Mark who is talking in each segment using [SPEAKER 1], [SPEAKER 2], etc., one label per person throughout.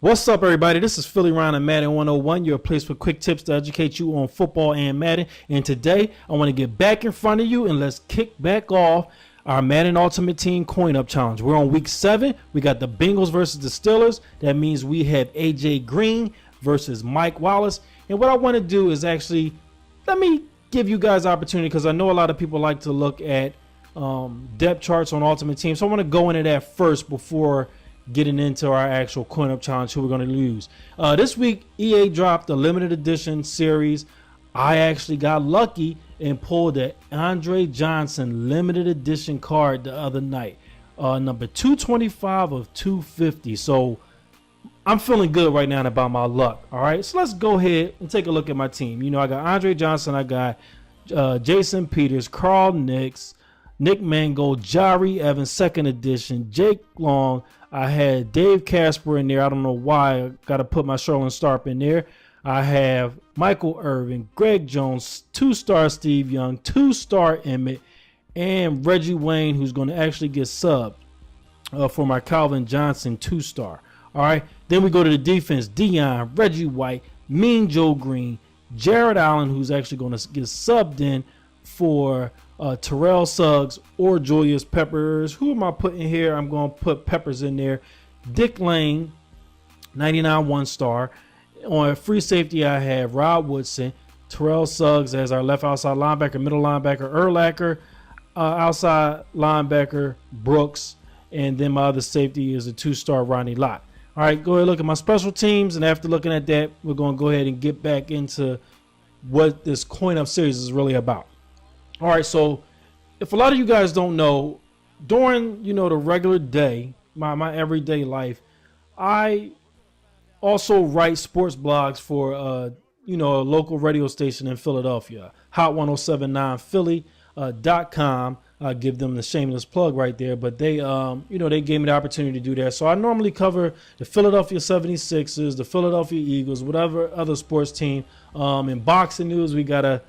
[SPEAKER 1] What's up, everybody? This is PhillyRon and Madden 101, your place for quick tips to educate you on football and Madden. And today, I want to get back in front of you and let's kick back off our Madden Ultimate Team Coin-Up Challenge. We're on week 7. We got the Bengals versus the Steelers. That means we have AJ Green versus Mike Wallace. And what I want to do is actually, let me give you guys opportunity, because I know a lot of people like to look at depth charts on Ultimate Team. So I want to go into that first before getting into our actual coin-up challenge, who we're going to use. This week, EA dropped a limited edition series. I actually got lucky and pulled the Andre Johnson limited edition card the other night. Number 225 of 250. So I'm feeling good right now about my luck. All right, so let's go ahead and take a look at my team. You know, I got Andre Johnson. I got Jason Peters, Carl Nix, Nick Mangold, Jari Evans, second edition, Jake Long. I had Dave Casper in there. I don't know why. I got to put my Sherlin Starp in there. I have Michael Irvin, Greg Jones, 2-star Steve Young, 2-star Emmett, and Reggie Wayne, who's going to actually get subbed for my Calvin Johnson 2-star. All right. Then we go to the defense. Dion, Reggie White, Mean Joe Green, Jared Allen, who's actually going to get subbed in for Terrell Suggs or Julius Peppers. Who am I putting here? I'm going to put Peppers in there. Dick Lane, 99 1-star. On free safety, I have Rob Woodson, Terrell Suggs as our left outside linebacker, middle linebacker Urlacher, outside linebacker Brooks, and then my other safety is a 2-star Ronnie Lott. All right, go ahead and look at my special teams, and after looking at that, we're going to go ahead and get back into what this coin-up series is really about. All right, so if a lot of you guys don't know, during, the regular day, my everyday life, I also write sports blogs for, a local radio station in Philadelphia, Hot 1079 Philly.com. I give them the shameless plug right there, but they, they gave me the opportunity to do that. So I normally cover the Philadelphia 76ers, the Philadelphia Eagles, whatever other sports team. In boxing news, we got a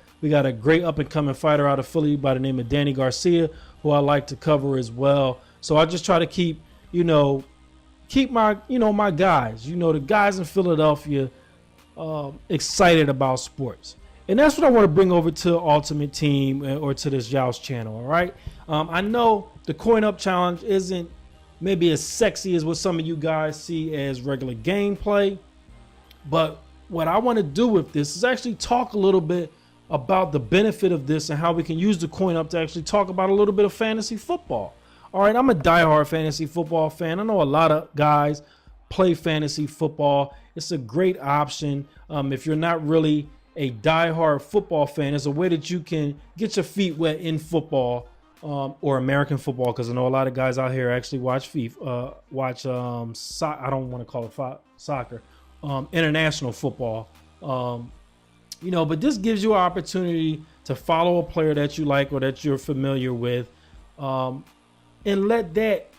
[SPEAKER 1] great up-and-coming fighter out of Philly by the name of Danny Garcia, who I like to cover as well. So I just try to keep my, my guys, the guys in Philadelphia excited about sports. And that's what I want to bring over to Ultimate Team or to this Yeousch channel, all right? I know the coin-up challenge isn't maybe as sexy as what some of you guys see as regular gameplay, but what I want to do with this is actually talk a little bit about the benefit of this and how we can use the coin-up to actually talk about a little bit of fantasy football. All right, I'm a diehard fantasy football fan. I know a lot of guys play fantasy football. It's a great option. If you're not really a diehard football fan, it's a way that you can get your feet wet in football or American football, because I know a lot of guys out here actually watch FIFA, I don't want to call it soccer, international football. But this gives you an opportunity to follow a player that you like or that you're familiar with, and let that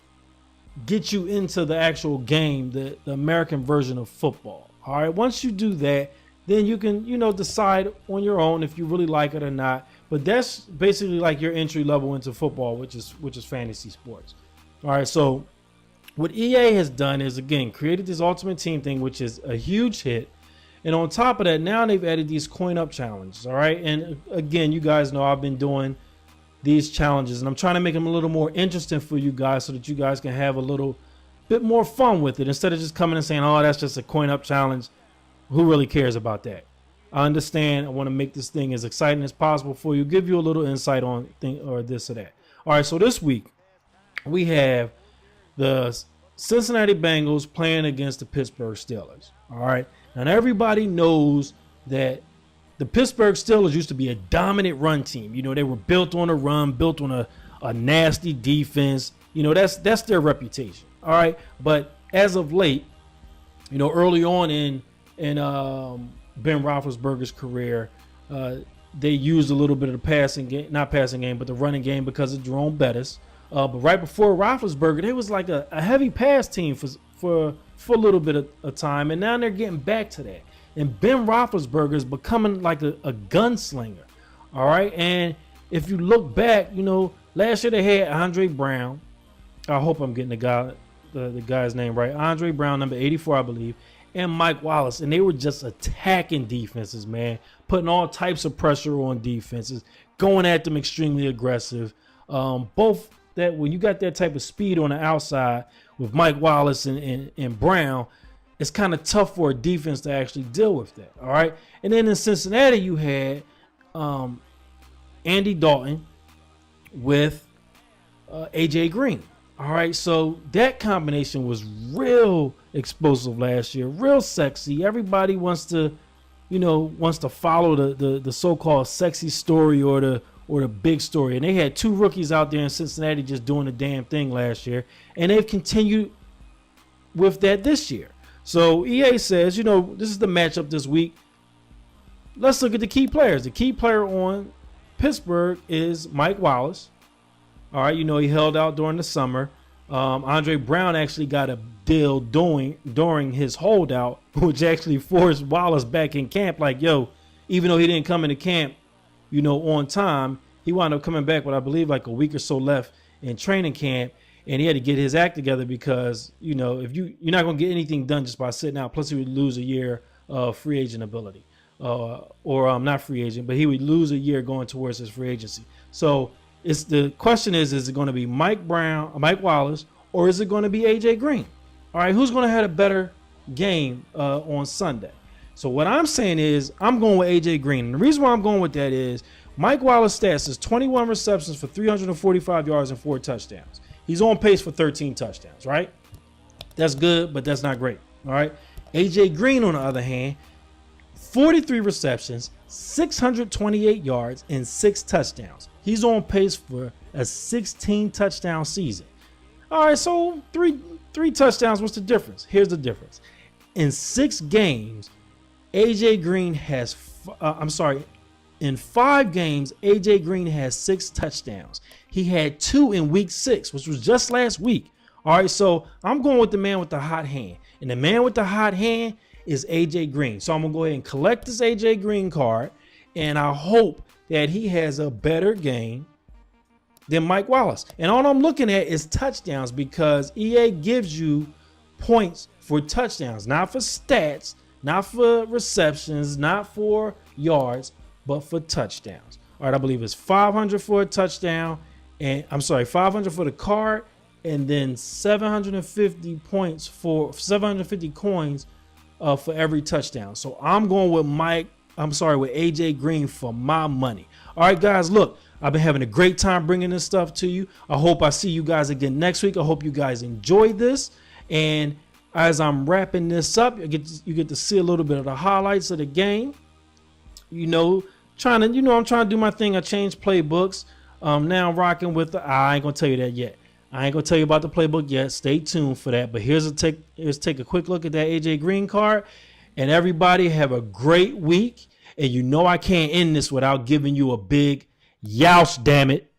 [SPEAKER 1] get you into the actual game, the American version of football. All right. Once you do that, then you can, decide on your own if you really like it or not. But that's basically like your entry level into football, which is fantasy sports. All right. So what EA has done is, again, created this Ultimate Team thing, which is a huge hit. And on top of that, now they've added these coin-up challenges. All right. And again, you guys know I've been doing these challenges, and I'm trying to make them a little more interesting for you guys so that you guys can have a little bit more fun with it, instead of just coming and saying, oh, that's just a coin-up challenge. Who really cares about that? I understand. I want to make this thing as exciting as possible for you, give you a little insight on or this or that. All right, so this week we have the Cincinnati Bengals playing against the Pittsburgh Steelers. All right, and everybody knows that the Pittsburgh Steelers used to be a dominant run team. They were built on a run, built on a nasty defense. That's their reputation. All right, but as of late, early on in Ben Roethlisberger's career, they used a little bit of the passing game, not passing game, but the running game because of Jerome Bettis. But right before Roethlisberger, it was like a heavy pass team for a little bit of time, and now they're getting back to that. And Ben Roethlisberger is becoming like a gunslinger, all right? And if you look back, last year they had Andre Brown. I hope I'm getting the guy the guy's name right. Andre Brown, number 84, I believe, and Mike Wallace. And they were just attacking defenses, man, putting all types of pressure on defenses, going at them extremely aggressive. Both that when you got that type of speed on the outside with Mike Wallace and Brown, it's kind of tough for a defense to actually deal with that. All right. And then in Cincinnati, you had Andy Dalton with AJ Green. All right. So that combination was real explosive last year, real sexy. Everybody wants to follow the so-called sexy story or the big story. And they had two rookies out there in Cincinnati just doing the damn thing last year. And they've continued with that this year. So EA says, this is the matchup this week. Let's look at the key players. The key player on Pittsburgh is Mike Wallace. All right, he held out during the summer. Andre Brown actually got a deal during his holdout, which actually forced Wallace back in camp. Like, even though he didn't come into camp, on time, he wound up coming back with, I believe, like a week or so left in training camp. And he had to get his act together because, if you're not going to get anything done just by sitting out. Plus, he would lose a year of free agent ability, or not free agent, but he would lose a year going towards his free agency. So the question is it going to be Mike Wallace, or is it going to be AJ Green? All right, who's going to have a better game on Sunday? So what I'm saying is I'm going with AJ Green. And the reason why I'm going with that is Mike Wallace stats is 21 receptions for 345 yards and 4 touchdowns. He's on pace for 13 touchdowns, right? That's good, but that's not great. All right. AJ Green, on the other hand, 43 receptions, 628 yards, and 6 touchdowns. He's on pace for a 16 touchdown season. All right, so three touchdowns. What's the difference? Here's the difference. In 6 games, AJ Green has, in 5 games, AJ Green has 6 touchdowns. He had 2 in week 6, which was just last week. All right, so I'm going with the man with the hot hand. And the man with the hot hand is AJ Green. So I'm going to go ahead and collect this AJ Green card. And I hope that he has a better game than Mike Wallace. And all I'm looking at is touchdowns, because EA gives you points for touchdowns, not for stats, not for receptions, not for yards, but for touchdowns. All right, I believe it's 500 for a touchdown, and 500 for the card, and then 750 points for 750 coins for every touchdown. So I'm going with with AJ Green for my money. All right, guys, look, I've been having a great time bringing this stuff to you. I hope I see you guys again next week. I hope you guys enjoyed this. And as I'm wrapping this up, you get to see a little bit of the highlights of the game. I'm trying to do my thing. I changed playbooks. Now I'm rocking with I ain't gonna tell you that yet. I ain't gonna tell you about the playbook yet. Stay tuned for that. But here's take a quick look at that AJ Green card. And everybody have a great week. And I can't end this without giving you a big Yeousch, damn it.